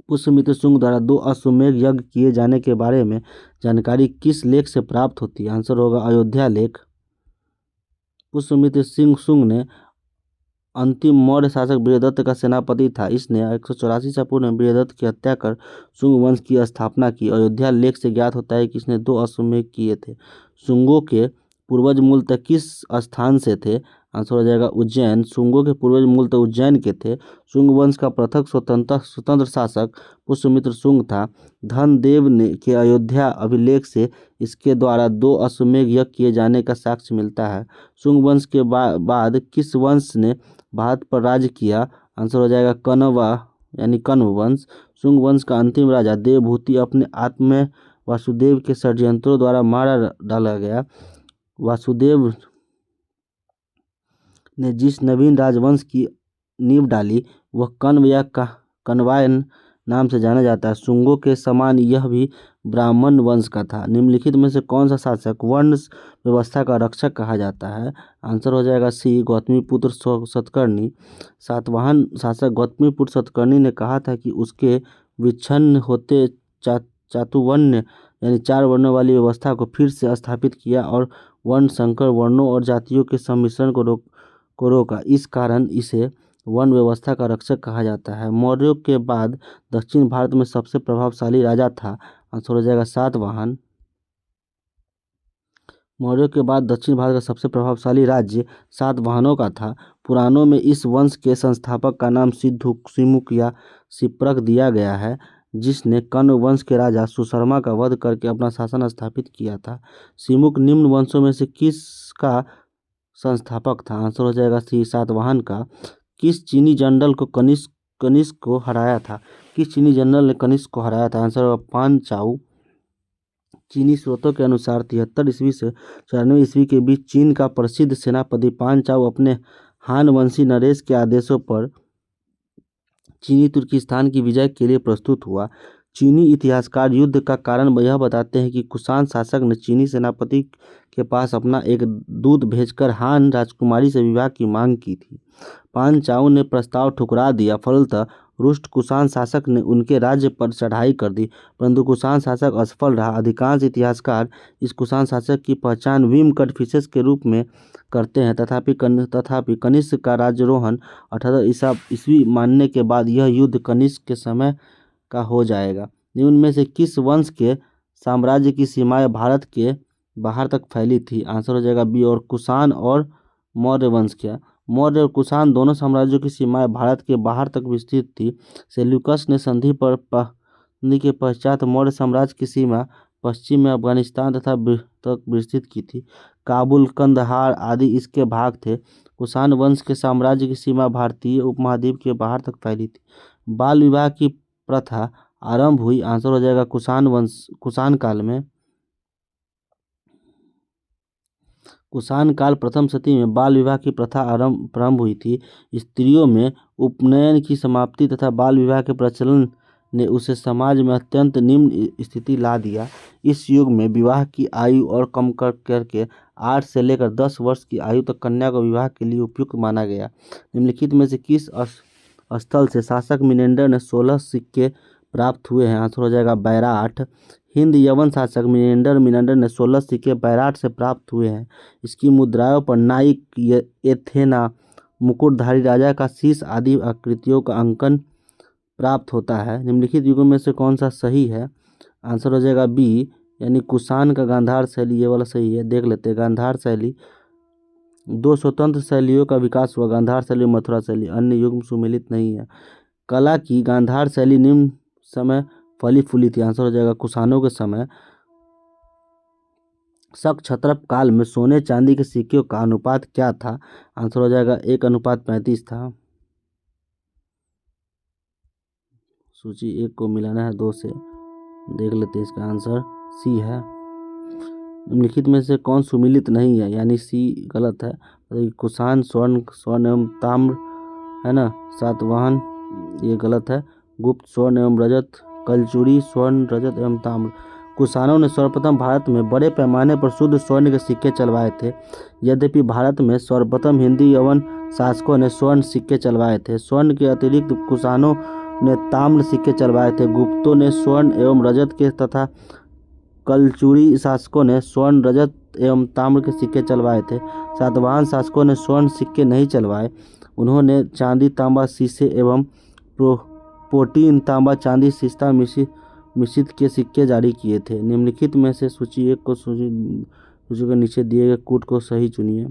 पुष्यमित्र शुंग द्वारा 2 अश्वमेध यज्ञ किए जाने के बारे में जानकारी किस लेख से प्राप्त होती है? आंसर होगा अयोध्या लेख। पुष्यमित्र शुंग ने अंतिम मौर्य शासक वीरदत्त का सेनापति था। इसने 184 ईसा पूर्व में वीरदत्त की हत्या कर शुंग वंश की स्थापना की। अयोध्या लेख से ज्ञात होता है कि इसने 2 अश्वमेध किए थे। शुंगों के पूर्वज मूलतः किस स्थान से थे? आंसर हो जाएगा उज्जैन। शुंगों के पूर्वज मूलतः उज्जैन के थे। शुंग वंश का प्रथम स्वतंत्र शासक पुष्यमित्र शुंग था। धनदेव ने के अयोध्या अभिलेख से इसके द्वारा 2 अश्वमेध यज्ञ किए जाने का साक्ष्य मिलता है। शुंग वंश के बाद किस वंश ने भारत पर राज्य किया? आंसर हो जाएगा कण्वा यानी कण्व वंश। शुंग वंश का अंतिम राजा देवभूति अपने आत्म वासुदेव के षड्यंत्रों द्वारा मारा डाला गया। वासुदेव ने जिस नवीन राजवंश की नींव डाली वह कण्व या कण्वायन नाम से जाना जाता है। शुंगों के समान यह भी ब्राह्मण वंश का था। निम्नलिखित में से कौन सा शासक वर्ण व्यवस्था का रक्षक कहा जाता है? आंसर हो जाएगा सी, गौतमीपुत्र सतकर्णी। सातवाहन शासक गौतमीपुत्र सतकर्णी ने कहा था कि उसके विच्छिन्न होते चातुर्वर्ण यानी 4 वर्णों वाली व्यवस्था को फिर से स्थापित किया और वर्ण संकर वर्णों और जातियों के सम्मिश्रण को रोका। इस कारण इसे वर्ण व्यवस्था का रक्षक कहा जाता है। मौर्यों के बाद दक्षिण भारत में सबसे प्रभावशाली राजा था। आंसर हो जाएगा सातवाहन। मौर्यों के बाद दक्षिण भारत का सबसे प्रभावशाली राज्य सातवाहनों का था। पुराणों में इस वंश के संस्थापक का नाम सिमुक या सिप्रक दिया गया है, जिसने कण्व वंश के राजा सुशर्मा का वध करके अपना शासन स्थापित किया था। सिमुक निम्न वंशों में से किसका संस्थापक था? आंसर हो जाएगा सी, सातवाहन का। किस चीनी जनरल को कनिष्क को हराया था? किस चीनी जनरल ने कनिष्क को हराया था? आंसर होगा पान चाउ। चीनी स्रोतों के अनुसार 73 ईस्वी से 94 ईस्वी के बीच चीन का प्रसिद्ध सेनापति पान चाउ अपने हान वंशी नरेश के आदेशों पर चीनी तुर्किस्तान की विजय के लिए प्रस्तुत हुआ। चीनी इतिहासकार युद्ध का कारण यह बताते हैं कि कुषाण शासक ने चीनी सेनापति के पास अपना एक दूत भेजकर हान राजकुमारी से विवाह की मांग की थी। पान चाउ ने प्रस्ताव ठुकरा दिया। फलतः रुष्ट कुषाण शासक ने उनके राज्य पर चढ़ाई कर दी, परंतु कुषाण शासक असफल रहा। अधिकांश इतिहासकार इस कुषाण शासक की पहचान भीम कटफिसेस के रूप में करते हैं। तथापि कनिष्क का राज्यारोहण 78 ईस्वी मानने के बाद यह युद्ध कनिष्क के समय का हो जाएगा। निम्न में से किस वंश के साम्राज्य की सीमाएं भारत के बाहर तक फैली थी? आंसर हो जाएगा बी, और कुषाण और मौर्य वंश के। मौर्य और कुषाण दोनों साम्राज्यों की सीमाएं भारत के बाहर तक विस्तृत थी। सेल्यूकस ने संधि के पश्चात मौर्य साम्राज्य की सीमा पश्चिम में अफगानिस्तान तक विस्तृत की थी। काबुल, कंदहार आदि इसके भाग थे। कुषाण वंश के साम्राज्य की सीमा भारतीय उपमहाद्वीप के बाहर तक फैली थी। बाल विवाह की प्रथा आरंभ हुई। आंसर हो जाएगा कुषाण काल में। कुषाण काल प्रथम शती में बाल विवाह की प्रथा प्रारंभ हुई थी। स्त्रियों में उपनयन की समाप्ति तथा बाल विवाह के प्रचलन ने उसे समाज में अत्यंत निम्न स्थिति ला दिया। इस युग में विवाह की आयु और कम करके 8 से लेकर 10 वर्ष की आयु तक कन्या को विवाह के लिए उपयुक्त माना गया। निम्नलिखित में से किस स्थल से शासक मिनेंडर ने 16 सिक्के प्राप्त हुए हैं? आंसर हो जाएगा बैराट। हिंद यवन शासक मिनेंडर ने 16 सिक्के बैराट से प्राप्त हुए हैं। इसकी मुद्राओं पर नाइक, एथेना, मुकुटधारी राजा का शीश आदि आकृतियों का अंकन प्राप्त होता है। निम्नलिखित युगों में से कौन सा सही है? आंसर हो जाएगा बी, यानी कुषाण का गांधार शैली, ये वाला सही है। देख लेते हैं गांधार शैली। 2 स्वतंत्र शैलियों का विकास हुआ, गांधार शैली और मथुरा शैली। अन्य युग सुमेलित नहीं है। कला की गांधार शैली निम्न समय फली फूली थी। आंसर हो जाएगा कुषाणों के समय। शक क्षत्रप काल में सोने चांदी के सिक्कों का अनुपात क्या था? आंसर हो जाएगा 1:35 था। सूची 1 को मिलाना है 2 से। देख लेते हैं, इसका आंसर सी है। निम्नलिखित में से कौन सुमिलित नहीं है? यानी सी गलत है। कुषाण स्वर्ण एवं ताम्र है ना। सातवाहन ये गलत है। गुप्त स्वर्ण एवं रजत, कलचुरी स्वर्ण, रजत एवं ताम्र। कुषाणों ने सर्वप्रथम भारत में बड़े पैमाने पर शुद्ध स्वर्ण के सिक्के चलवाए थे। यद्यपि भारत में सर्वप्रथम हिंदी यवन शासकों ने स्वर्ण सिक्के चलवाए थे। स्वर्ण के अतिरिक्त कुषाणों ने ताम्र सिक्के चलवाए थे। गुप्तों ने स्वर्ण एवं रजत के तथा कलचुरी शासकों ने स्वर्ण, रजत एवं ताम्र के सिक्के चलवाए थे। सातवाहन शासकों ने स्वर्ण सिक्के नहीं चलवाए। उन्होंने चांदी, तांबा, शीशे एवं प्रोटीन तांबा, चांदी, सीसा मिश्रित के सिक्के जारी किए थे। निम्नलिखित में से सूची 1 को सूची के नीचे दिए गए कूट को सही चुनिए।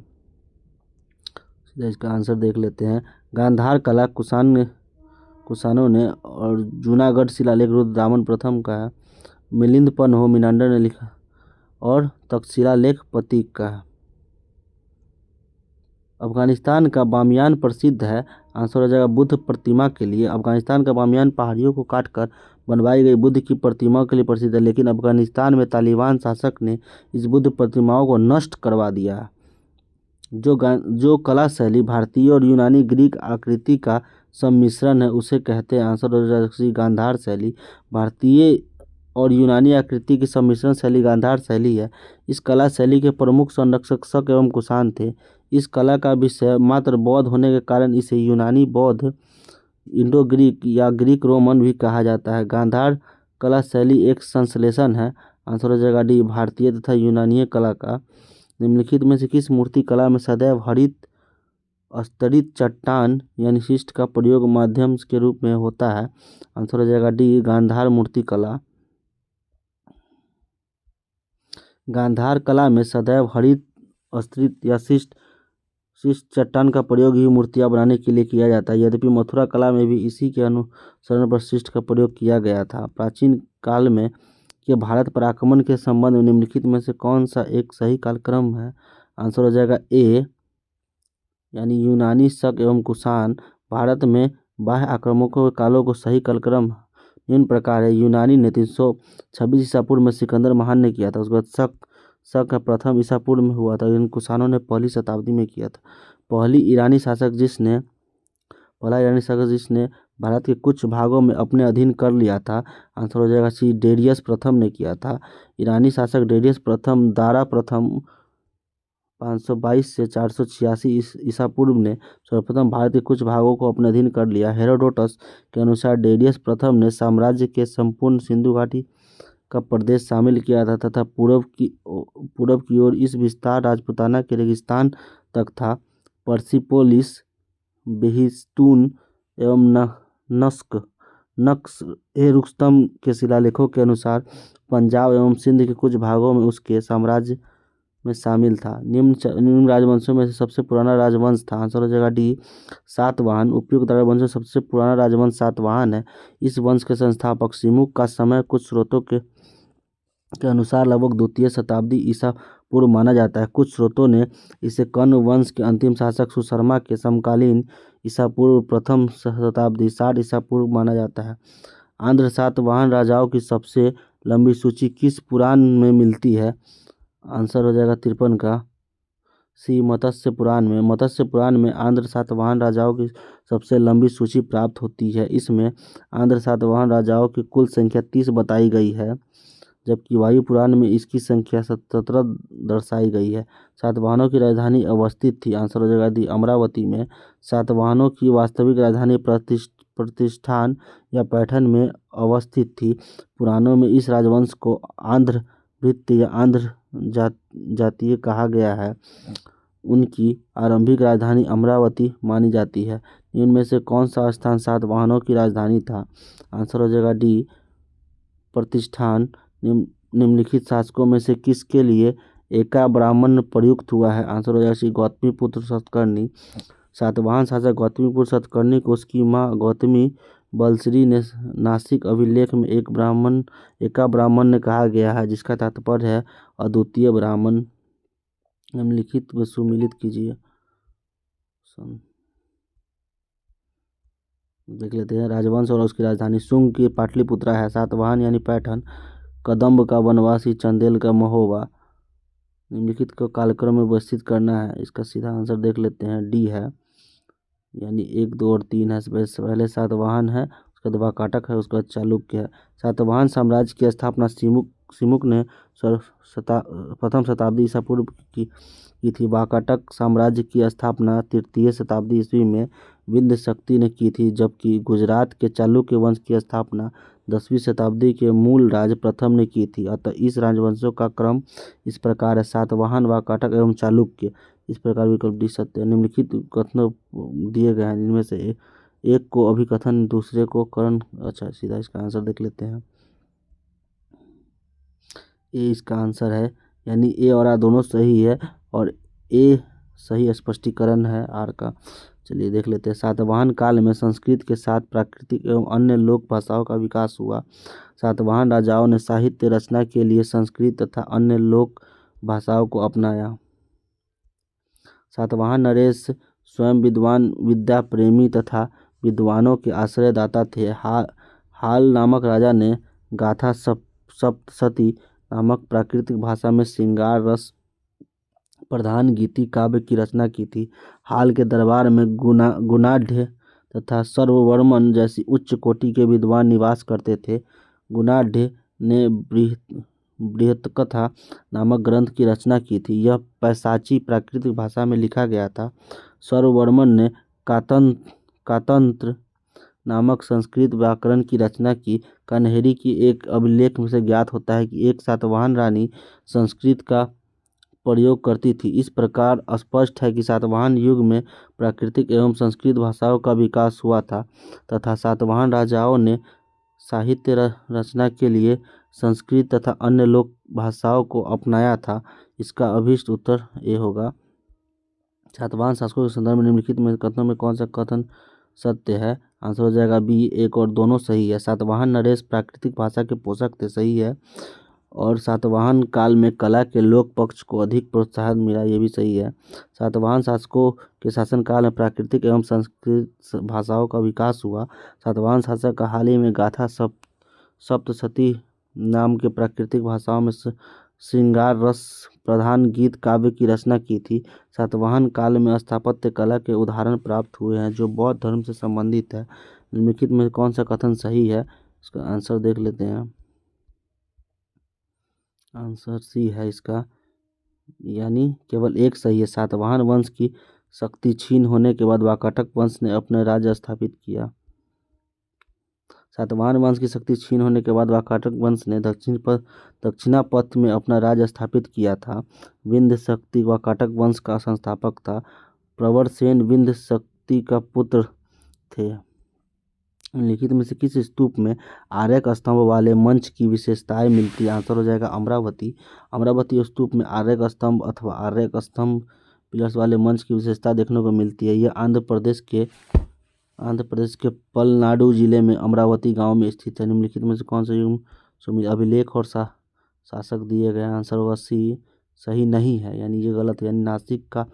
इसका आंसर देख लेते हैं। गांधार कला कुषाणों ने, और जूनागढ़ शिलालेख रुद्रदामन प्रथम का है। मिलिंद पन्हो मिनांडर ने लिखा, और तक्षशिला लेख प्रतीक का है। अफगानिस्तान का बामियान प्रसिद्ध है। आंसर हो जाएगा बुद्ध प्रतिमा के लिए। अफगानिस्तान का बामियान पहाड़ियों को काटकर बनवाई गई बुद्ध की प्रतिमाओं के लिए प्रसिद्ध है, लेकिन अफगानिस्तान में तालिबान शासक ने इस बुद्ध प्रतिमाओं को नष्ट करवा दिया। जो कला शैली भारतीय और यूनानी ग्रीक आकृति का सम्मिश्रण है उसे कहते हैं? आंसर हो जाएगा सी, गांधार शैली। भारतीय और यूनानी आकृति की सम्मिश्रण शैली गांधार शैली है। इस कला शैली के प्रमुख संरक्षक शक एवं कुषाण थे। इस कला का विषय मात्र बौद्ध होने के कारण इसे यूनानी बौद्ध, इंडो ग्रीक या ग्रीक रोमन भी कहा जाता है। गांधार कला शैली एक संश्लेषण है। आंसर हो जाएगा डी, भारतीय तथा यूनानी कला का। निम्नलिखित में से किस मूर्ति कला में सदैव हरित स्तरित चट्टान यानी शिस्ट का प्रयोग माध्यम के रूप में होता है? आंसर हो जाएगा डी, गांधार मूर्ति कला। गांधार कला में सदैव हरित स्तरित या शिस्ट चट्टान का प्रयोग ही मूर्तियां बनाने के लिए किया जाता है। यद्यपि मथुरा कला में भी इसी के अनुसरण पर शिस्ट का प्रयोग किया गया था। प्राचीन काल में के भारत पर आक्रमण के संबंध में निम्नलिखित में से कौन सा एक सही कालक्रम है? आंसर हो जाएगा ए, यानी यूनानी शक एवं कुषाण भारत में बाह्य आक्रमणों के कालों को सही कालक्रम निम्न प्रकार है। यूनानी ने 326 ईसा पूर्व में सिकंदर महान ने किया था। उसके बाद शक का प्रथम ईसा पूर्व में हुआ था, लेकिन कुषाणों ने पहली शताब्दी में किया था। पहला ईरानी शासक जिसने भारत के कुछ भागों में अपने अधीन कर लिया था? आंसर हो जाएगा सी, डेरियस प्रथम ने किया था। ईरानी शासक डेरियस प्रथम दारा प्रथम 522 से 486 ईसा पूर्व ने सर्वप्रथम भारत के कुछ भागों को अपने अधीन कर लिया। हेरोडोटस के अनुसार डेरियस प्रथम ने साम्राज्य के संपूर्ण सिंधु घाटी का प्रदेश शामिल किया था तथा पूर्व की ओर इस विस्तार राजपूताना के रेगिस्तान तक था। पर्सिपोलिस, बेहिस्तून एवं नक्श ए रुस्तम के शिलालेखों के अनुसार पंजाब एवं सिंध के कुछ भागों में उसके साम्राज्य में शामिल था। निम्न राजवंशों में से सबसे पुराना राजवंश था? आंसर हो जाएगा डी, सातवाहन। उपयुक्त राजवंशों सबसे पुराना राजवंश सातवाहन है। इस वंश के संस्थापक सिमुक का समय कुछ स्रोतों के अनुसार लगभग द्वितीय शताब्दी ईसा पूर्व माना जाता है। कुछ स्रोतों ने इसे कण्व वंश के अंतिम शासक सुशर्मा के समकालीन ईसा पूर्व प्रथम शताब्दी 60 ईसा पूर्व माना जाता है। आंध्र सातवाहन राजाओं की सबसे लंबी सूची किस पुराण में मिलती है? आंसर हो जाएगा 53 का सी, मत्स्य पुराण में। मत्स्य पुराण में आंध्र सातवाहन राजाओं की सबसे लंबी सूची प्राप्त होती है। इसमें आंध्र सातवाहन राजाओं की कुल संख्या 30 बताई गई है, जबकि वायु पुराण में इसकी संख्या 17 दर्शाई गई है। सातवाहनों की राजधानी अवस्थित थी? आंसर हो जाएगा डी, अमरावती में। सातवाहनों की वास्तविक राजधानी प्रतिष्ठान या पैठन में अवस्थित थी। पुराणों में इस राजवंश को आंध्र भृत्य या आंध्र जातीय कहा गया है। उनकी आरंभिक राजधानी अमरावती मानी जाती है। इनमें से कौन सा स्थान सातवाहनों की राजधानी था? आंसर हो जाएगा डी, प्रतिष्ठान। निम्नलिखित शासकों में से किसके लिए एका ब्राह्मण प्रयुक्त हुआ है? आंसर हो जाएगा सी, गौतमीपुत्र सतकर्णी। सातवाहन शासक गौतमीपुत्र सतकर्णी को उसकी मां गौतमी बलश्री ने नासिक अभिलेख में एका ब्राह्मण ने कहा गया है, जिसका तात्पर्य है अद्वितीय ब्राह्मण। निम्नलिखित में सुमिलित कीजिए। देख लेते हैं। राजवंश और उसकी राजधानी। शुंग की पाटलिपुत्रा है। सातवाहन यानी पैठन। कदम्ब का वनवासी, चंदेल का महोबा। निम्नलिखित को कालक्रम में व्यवस्थित करना है। इसका सीधा आंसर देख लेते हैं, डी है, यानी 1, 2 और 3 है। पहले सातवाहन है, उसके बाद वाकाटक है, उसके बाद चालुक्य है। सातवाहन साम्राज्य की स्थापना सिमुक ने प्रथम शताब्दी ईसा पूर्व की थी। वाकाटक साम्राज्य की स्थापना तृतीय शताब्दी ईस्वी में विंध्य शक्ति ने की थी, जबकि गुजरात के चालुक्य वंश की स्थापना 10वीं शताब्दी के मूल राज प्रथम ने की थी। अतः इस राजवंशों का क्रम इस प्रकार है: सातवाहन, वाकाटक एवं चालुक्य। इस प्रकार विकल्प डी सत्य है। निम्नलिखित कथन दिए गए हैं, जिनमें से एक को अभिकथन, दूसरे को करण। अच्छा, सीधा इसका आंसर देख लेते हैं। ए इसका आंसर है, यानी ए और आर दोनों सही है, और ए सही स्पष्टीकरण है आर का। चलिए देख लेते हैं। सातवाहन काल में संस्कृत के साथ प्राकृतिक एवं अन्य लोक भाषाओं का विकास हुआ। सातवाहन राजाओं ने साहित्य रचना के लिए संस्कृत तथा अन्य लोक भाषाओं को अपनाया। सातवाहन नरेश स्वयं विद्वान, विद्या प्रेमी तथा विद्वानों के आश्रयदाता थे। हाल नामक राजा ने गाथा सप्तशती नामक प्राकृतिक भाषा में श्रृंगार रस प्रधान गीति काव्य की रचना की थी। हाल के दरबार में गुणाढ़ तथा सर्ववर्मन जैसी उच्च कोटि के विद्वान निवास करते थे। गुणाढ़ ने बृहत्कथा नामक ग्रंथ की रचना की थी। यह पैशाची प्राकृतिक भाषा में लिखा गया था। सर्ववर्मन ने कातंत्र नामक संस्कृत व्याकरण की रचना की। कन्हेरी की एक अभिलेख से ज्ञात होता है कि एक सातवाहन रानी संस्कृत का प्रयोग करती थी। इस प्रकार स्पष्ट है कि सातवाहन युग में प्राकृतिक एवं संस्कृत भाषाओं का विकास हुआ था तथा सातवाहन राजाओं ने साहित्य रचना के लिए संस्कृत तथा अन्य लोक भाषाओं को अपनाया था। इसका अभीष्ट उत्तर ये होगा। सातवाहन शासकों के संदर्भ में निम्नलिखित में कथनों में कौन सा कथन सत्य है? आंसर हो जाएगा बी, एक और दोनों सही है। सातवाहन नरेश प्राकृतिक भाषा के पोषक थे, सही है। और सातवाहन काल में कला के लोक पक्ष को अधिक प्रोत्साहन मिला, ये भी सही है। सातवाहन शासकों के शासनकाल में प्राकृतिक एवं संस्कृत भाषाओं का विकास हुआ। सातवाहन शासक का हाल ही में गाथा सप्तशती नाम के प्राकृतिक भाषाओं में श्रृंगार रस प्रधान गीत काव्य की रचना की थी। सातवाहन काल में स्थापत्य कला के उदाहरण प्राप्त हुए हैं जो बौद्ध धर्म से संबंधित है। निम्नलिखित में कौन सा कथन सही है? इसका आंसर देख लेते हैं। आंसर सी है इसका, यानी केवल एक सही है। सातवाहन वंश की शक्ति क्षीण होने के बाद वाकाटक वंश ने अपने राज्य स्थापित किया। सातवाहन वंश की शक्ति क्षीण होने के बाद वाकाटक वंश ने दक्षिणापथ में अपना राज्य स्थापित किया था। विंध्य शक्ति वाकाटक वंश का संस्थापक था। प्रवरसेन विंध्य शक्ति का पुत्र थे। लिखित में से किस स्तूप में आर्यक स्तंभ वाले मंच की विशेषताएं मिलती है? आंसर हो जाएगा अमरावती। अमरावती स्तूप में आर्यक स्तंभ अथवा आर्यक स्तंभ पिलर्स वाले मंच की विशेषता देखने को मिलती है। यह आंध्र प्रदेश के पलनाडु जिले में अमरावती गांव में स्थित है। निम्नलिखित में से कौन सा युग अभिलेख और शासक दिए गए? आंसर होगा सी, सही नहीं है, यानी ये गलत है। यानी नासिक का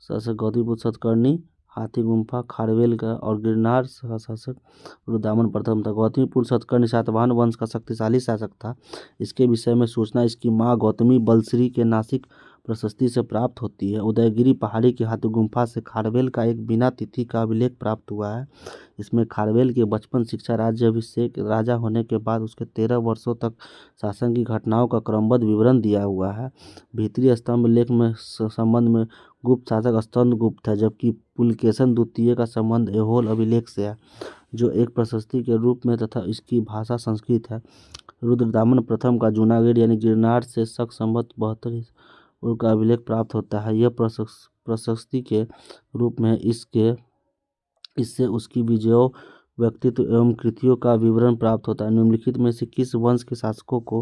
शासक गौतमीपुत्र सतकर्णी, हाथी गुम्फा खारवेल का और गिरनार का शासक रुद्रदामन प्रथम था। गौतमीपुत्र सतकर्णी सातवाहन वंश का शक्तिशाली शासक था। इसके विषय में सूचना इसकी माँ गौतमी बलश्री के नासिक प्रशस्ति से प्राप्त होती है। उदयगिरी पहाड़ी की हाथी गुम्फा से खारवेल का एक बिना तिथि का अभिलेख प्राप्त हुआ है। इसमें खारवेल की बचपन शिक्षा, राज्याभिषेक, राजा होने के बाद उसके 13 वर्षों तक शासन की घटनाओं का क्रमबद्ध विवरण दिया हुआ है। भीतरी स्तंभ लेख में संबंध में गुप्त शासक स्तंभ गुप्त है, जबकि पुलकेशन द्वितीय का संबंध ऐहोल अभिलेख से है जो एक प्रशस्ति के रूप में तथा इसकी भाषा संस्कृत है। रुद्रदामन प्रथम का जूनागढ़ यानी गिरनार से शक संवत 72 का अभिलेख प्राप्त होता है। यह प्रशस्ति के रूप में इससे उसकी विजयों, व्यक्तित्व एवं कृतियों का विवरण प्राप्त होता है। निम्नलिखित में से किस वंश के शासकों को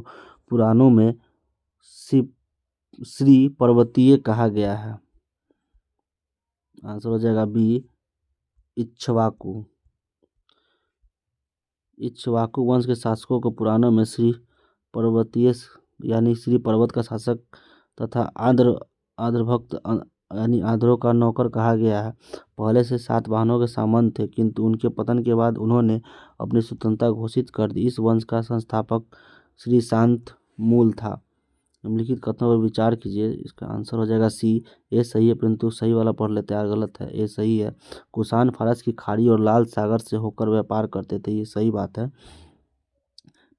पुराणों में श्री पर्वतीय कहा गया है? आंसर हो जाएगा बी, इक्ष्वाकु। इक्ष्वाकु वंश के शासकों को पुराणों में श्री पर्वतीय यानी श्री पर्वत का शासक तथा आंध्रभक्त यानी आंध्रों का नौकर कहा गया है। पहले से सातवाहनों के सामंत थे, किंतु उनके पतन के बाद उन्होंने अपनी स्वतंत्रता घोषित कर दी। इस वंश का संस्थापक श्री शांत मूल था। निम्नलिखित कथनों पर विचार कीजिए। इसका आंसर हो जाएगा सी, ए सही है, परंतु सही वाला पढ़ लेते हैं, गलत है, ए सही है। कुषाण फारस की खाड़ी और लाल सागर से होकर व्यापार करते थे, ये सही बात है।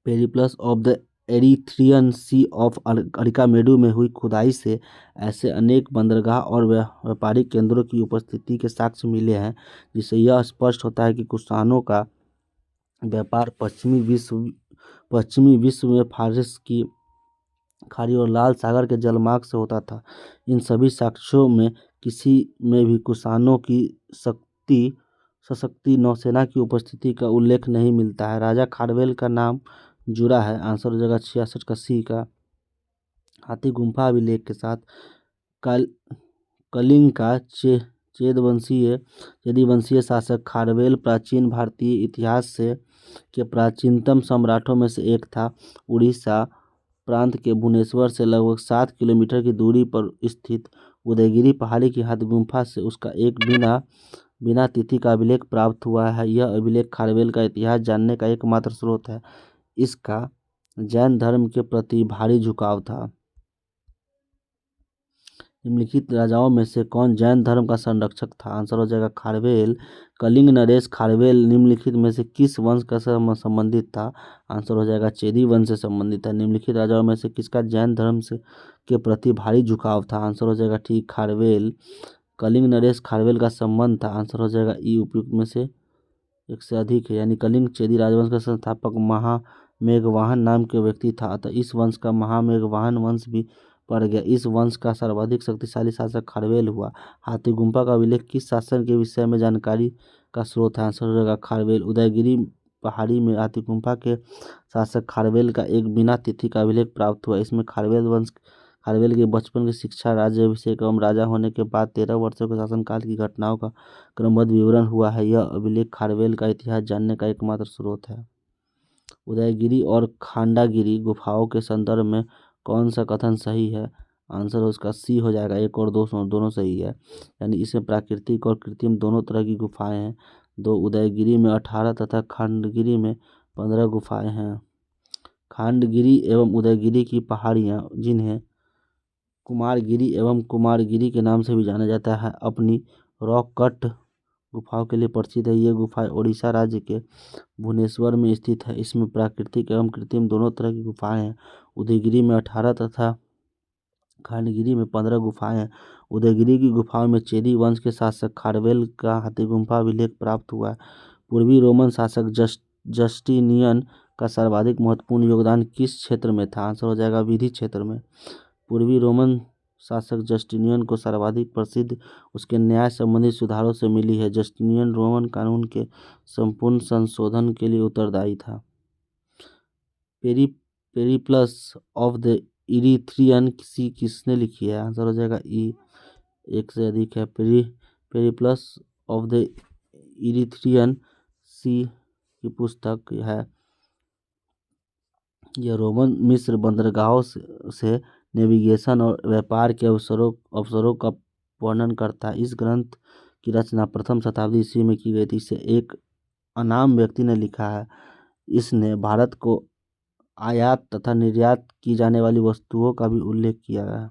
Periplus of the Erythraean Sea of Arikamedu में हुई खुदाई से ऐसे अनेक बंदरगाह और व्यापारिक केंद्रों की उपस्थिति के साक्ष्य मिले हैं, जिससे यह स्पष्ट होता है कि कुषाणों का व्यापार पश्चिमी विश्व में फारस की खाड़ी और लाल सागर के जलमार्ग से होता था। इन सभी साक्ष्यों में किसी में भी कुषाणों की सशक्ति नौसेना की उपस्थिति का उल्लेख नहीं मिलता है। राजा खारवेल का नाम जुड़ा है। आंसर हो जाएगा 66 का सी का। हाथी गुम्फा अभिलेख के साथ कलिंग का चेदवंशीय शासक खारवेल प्राचीन भारतीय इतिहास के प्राचीनतम सम्राटों में से एक था। उड़ीसा प्रांत के भुवनेश्वर से लगभग 7 किलोमीटर की दूरी पर स्थित उदयगिरी पहाड़ी की हाथी गुम्फा से उसका एक बिना तिथि का अभिलेख प्राप्त हुआ है। यह अभिलेख खारवेल का इतिहास जानने का एकमात्र स्रोत है। इसका जैन धर्म के प्रति भारी झुकाव था। निम्नलिखित राजाओं में से कौन जैन धर्म का संरक्षक था? आंसर हो जाएगा खारवेल। कलिंग नरेश खारवेल निम्नलिखित में से किस वंश का संबंधित था? आंसर हो जाएगा चेदी वंश से संबंधित है। निम्नलिखित राजाओं में से किसका जैन धर्म से के प्रति भारी झुकाव था? आंसर हो जाएगा ठीक खारवेल। कलिंग नरेश खारवेल का संबंध था। आंसर हो जाएगा ई उपयुक्त में से एक से अधिक है, यानी कलिंग चेदी राजवंश का संस्थापक महामेघवाहन नाम के व्यक्ति था, अतः इस वंश का महामेघवाहन वंश भी पड़ गया। इस वंश का सर्वाधिक शक्तिशाली शासक खारवेल हुआ। हाथी गुम्फा का अभिलेख किस शासन के विषय में जानकारी का स्रोत है? आंसर हो जाएगा खारवेल। उदयगिरी पहाड़ी में हाथी गुम्फा के शासक खारवेल का एक बिना तिथि का अभिलेख प्राप्त हुआ। इसमें खारवेल के बचपन की शिक्षा, राज्याभिषेक एवं राजा होने के बाद 13 वर्षों के शासनकाल की घटनाओं का क्रमबद्ध विवरण हुआ है। यह अभिलेख खारवेल का इतिहास जानने का एकमात्र स्रोत है। उदयगिरी और खांडागिरी गुफाओं के संदर्भ में कौन सा कथन सही है? आंसर उसका सी हो जाएगा। एक और दो दोनों सही है, यानी इसमें प्राकृतिक और कृत्रिम दोनों तरह की गुफाएं हैं। दो उदयगिरी में 18 तथा खांडगिरी में 15 गुफाएं हैं। खांडगिरी एवं उदयगिरी की पहाड़ियाँ, जिन्हें कुमारगिरी एवं कुमारगिरी के नाम से भी जाना जाता है, अपनी रॉक कट गुफाओं के लिए प्रसिद्ध है। ये गुफाएं ओडिशा राज्य के भुवनेश्वर में स्थित है। इसमें प्राकृतिक एवं कृत्रिम दोनों तरह की गुफाएं हैं। उदयगिरी में 18 तथा खांडगिरी में 15 गुफाएं हैं। उदयगिरी की गुफाओं में चेदी वंश के शासक खारवेल का हाथी गुम्फा अभिलेख प्राप्त हुआ है। पूर्वी रोमन शासक जस्टिनियन का सर्वाधिक महत्वपूर्ण योगदान किस क्षेत्र में था? आंसर हो जाएगा विधि क्षेत्र में। पूर्वी रोमन शासक जस्टिनियन को सर्वाधिक प्रसिद्ध उसके न्याय संबंधी सुधारों से मिली है। जस्टिनियन रोमन कानून के संपूर्ण संशोधन के लिए उत्तरदायी था। पेरिप्लस ऑफ द इरीथ्रियन सी किसने लिखी है? आंसर हो जाएगा ई, एक से अधिक है। पेरिप्लस ऑफ द इरीथ्रियन सी की पुस्तक है। यह रोमन मिस्र बंदरगाहों से नेविगेशन और व्यापार के अवसरों का वर्णन करता है। इस ग्रंथ की रचना प्रथम शताब्दी ईस्वी में की गई थी। इसे एक अनाम व्यक्ति ने लिखा है। इसने भारत को आयात तथा निर्यात की जाने वाली वस्तुओं का भी उल्लेख किया है।